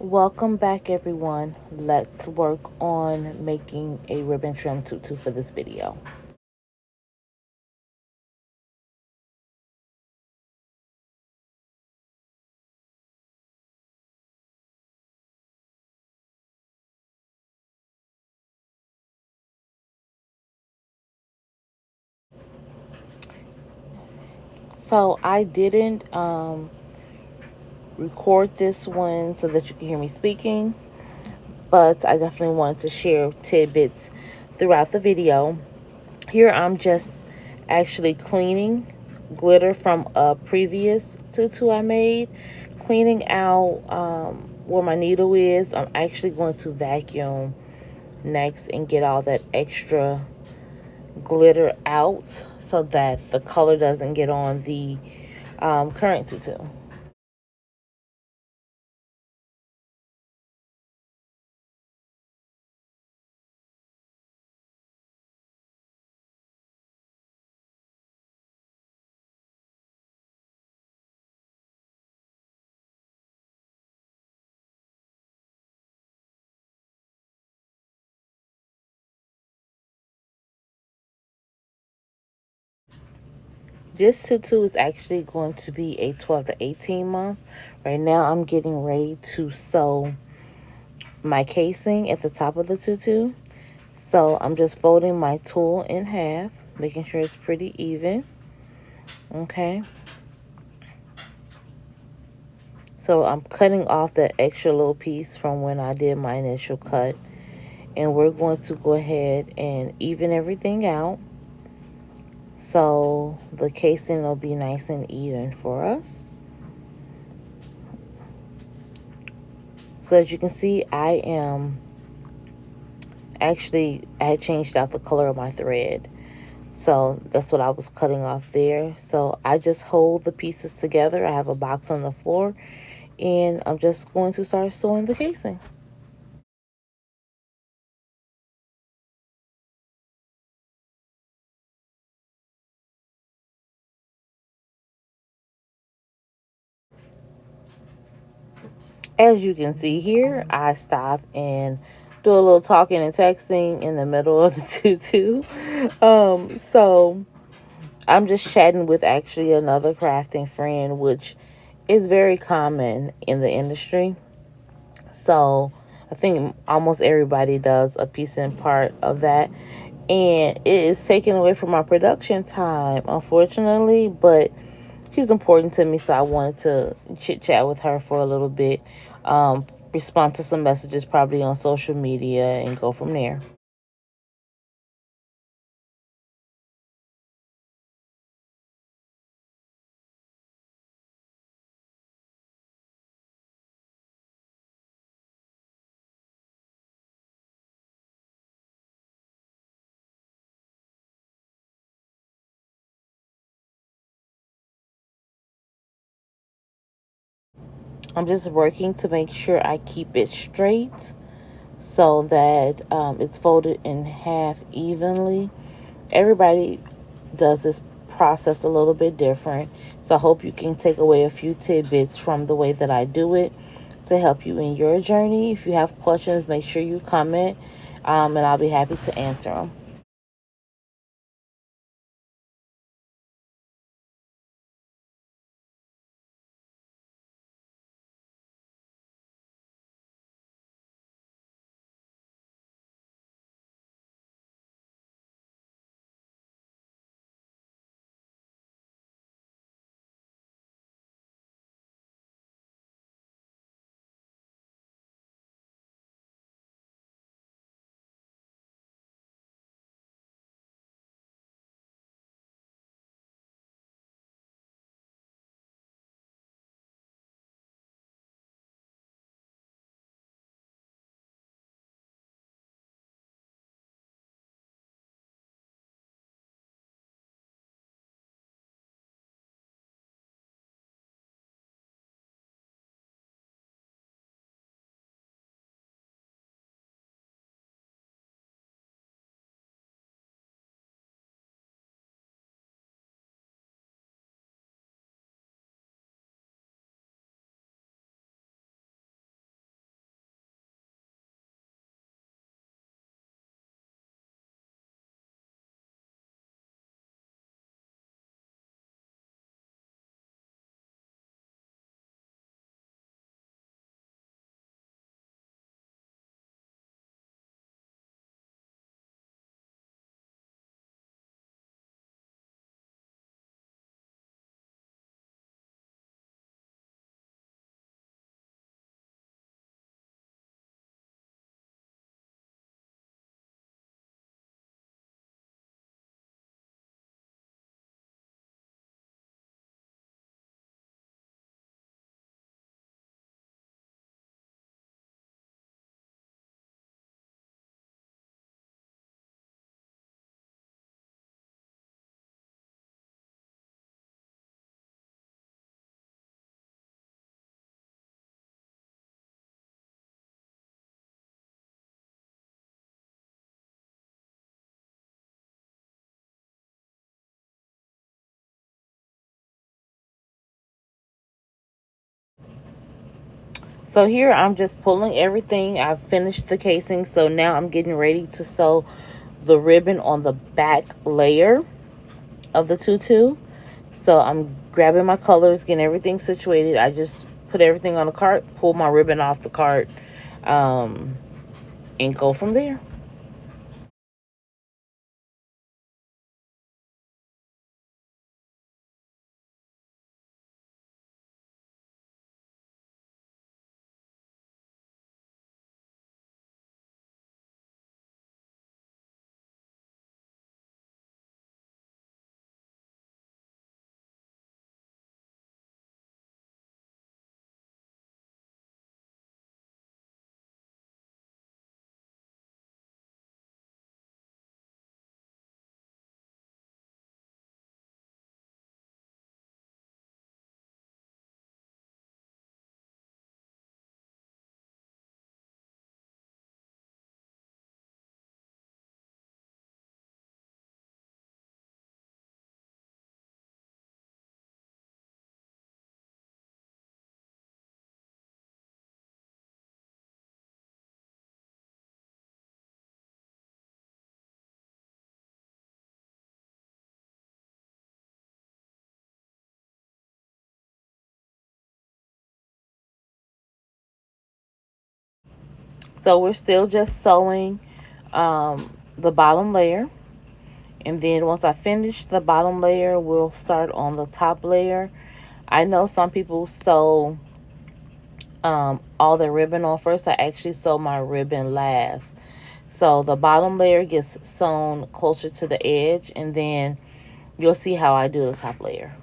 Welcome back, everyone. Let's work on making a ribbon trim tutu for this video. So I didn't record this one so that you can hear me speaking, but I definitely wanted to share tidbits throughout the video. Here I'm just actually cleaning glitter from a previous tutu I made, cleaning out where my needle is. I'm actually going to vacuum next and get all that extra glitter out so that the color doesn't get on the current tutu. This tutu is actually going to be a 12 to 18 month. Right now I'm getting ready to sew my casing at the top of the tutu. So I'm just folding my tulle in half, making sure it's pretty even. Okay. So I'm cutting off that extra little piece from when I did my initial cut. And we're going to go ahead and even everything out, so the casing will be nice and even for us. So as you can see, I had changed out the color of my thread. So that's what I was cutting off there. So I just hold the pieces together. I have a box on the floor and I'm just going to start sewing the casing. As you can see here, I stop and do a little talking and texting in the middle of the tutu. So I'm just chatting with actually another crafting friend, which is very common in the industry. So I think almost everybody does a piece and part of that. And it is taken away from my production time, unfortunately, but she's important to me, so I wanted to chit chat with her for a little bit, respond to some messages probably on social media, and go from there. I'm just working to make sure I keep it straight so that it's folded in half evenly. Everybody does this process a little bit different, so I hope you can take away a few tidbits from the way that I do it to help you in your journey. If you have questions, make sure you comment, and I'll be happy to answer them. So here I'm just pulling everything. I've finished the casing, so now I'm getting ready to sew the ribbon on the back layer of the tutu. So I'm grabbing my colors, getting everything situated. I just put everything on the cart, pull my ribbon off the cart, um, and go from there. So we're still just sewing the bottom layer. And then once I finish the bottom layer, we'll start on the top layer. I know some people sew all their ribbon on first. I actually sew my ribbon last. So the bottom layer gets sewn closer to the edge, and then you'll see how I do the top layer.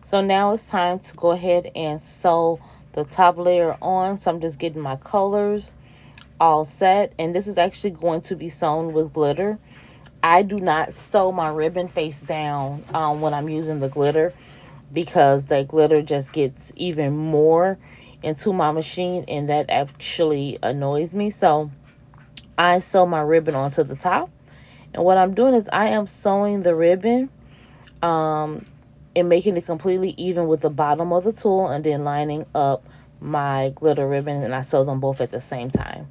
So now it's time to go ahead and sew the top layer on. So I'm just getting my colors all set, and this is actually going to be sewn with glitter. I do not sew my ribbon face down when I'm using the glitter, because the glitter just gets even more into my machine, and that actually annoys me. So I sew my ribbon onto the top, and what I'm doing is I am sewing the ribbon um, and making it completely even with the bottom of the tool, and then lining up my glitter ribbon, and I sew them both at the same time.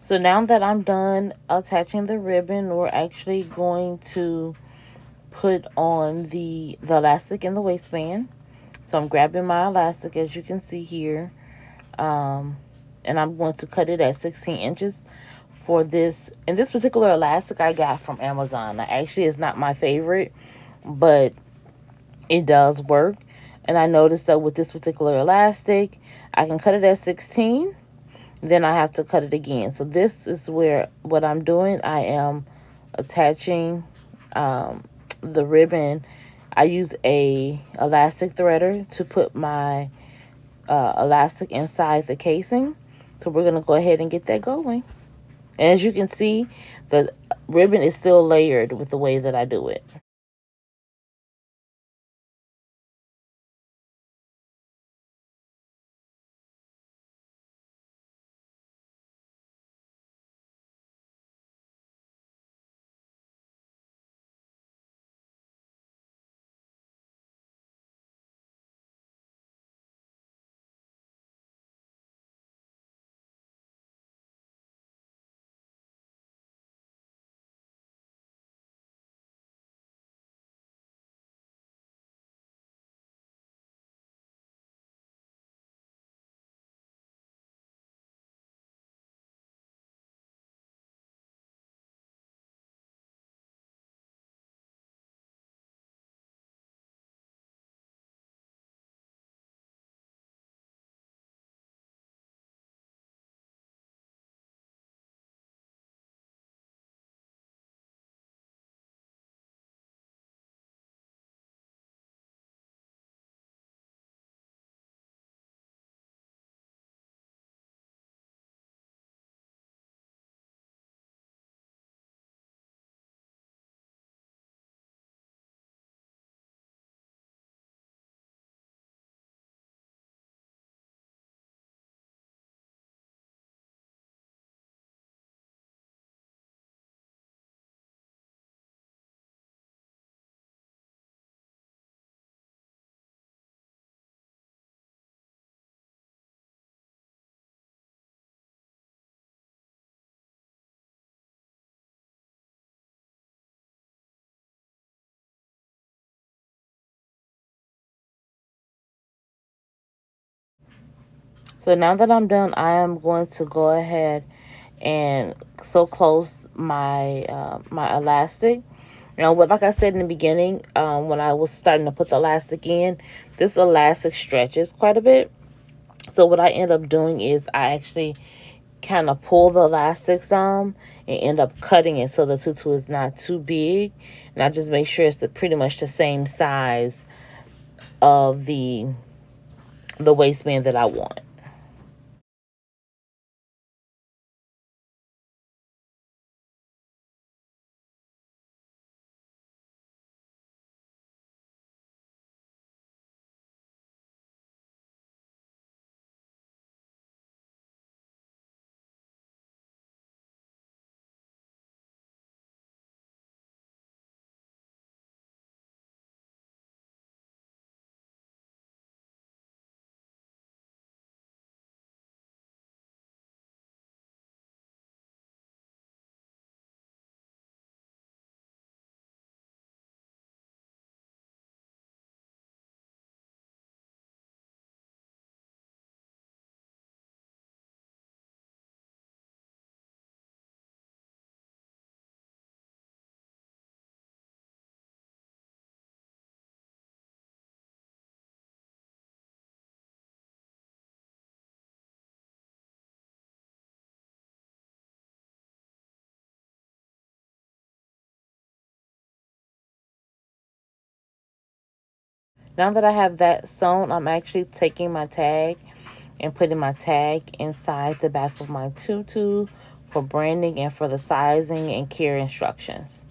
So now that I'm done attaching the ribbon, we're actually going to put on the elastic in the waistband. So I'm grabbing my elastic, as you can see here, and I'm going to cut it at 16 inches for this. And this particular elastic I got from Amazon. Actually, it's not my favorite, but it does work. And I noticed that with this particular elastic, I can cut it at 16, then I have to cut it again. So this is where what I'm doing. I am attaching the ribbon. I use a elastic threader to put my elastic inside the casing. So we're going to go ahead and get that going. And as you can see, the ribbon is still layered with the way that I do it. So now that I'm done, I am going to go ahead and sew close my my elastic. Now, what, like I said in the beginning, when I was starting to put the elastic in, this elastic stretches quite a bit. So what I end up doing is I actually kind of pull the elastic some and end up cutting it so the tutu is not too big. And I just make sure it's pretty much the same size of the waistband that I want. Now that I have that sewn, I'm actually taking my tag and putting my tag inside the back of my tutu for branding and for the sizing and care instructions.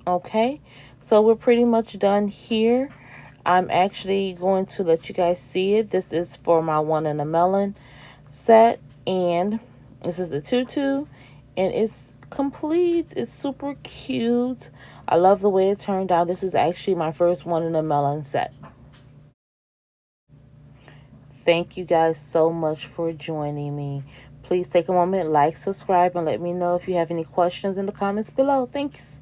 Okay, so we're pretty much done here. I'm actually going to let you guys see it. This is for my one in a melon set, and this is the tutu, and it's complete. It's super cute. I love the way it turned out. This is actually my first one in a melon set. Thank you guys so much for joining me. Please take a moment, like, subscribe, and let me know if you have any questions in the comments below. Thanks.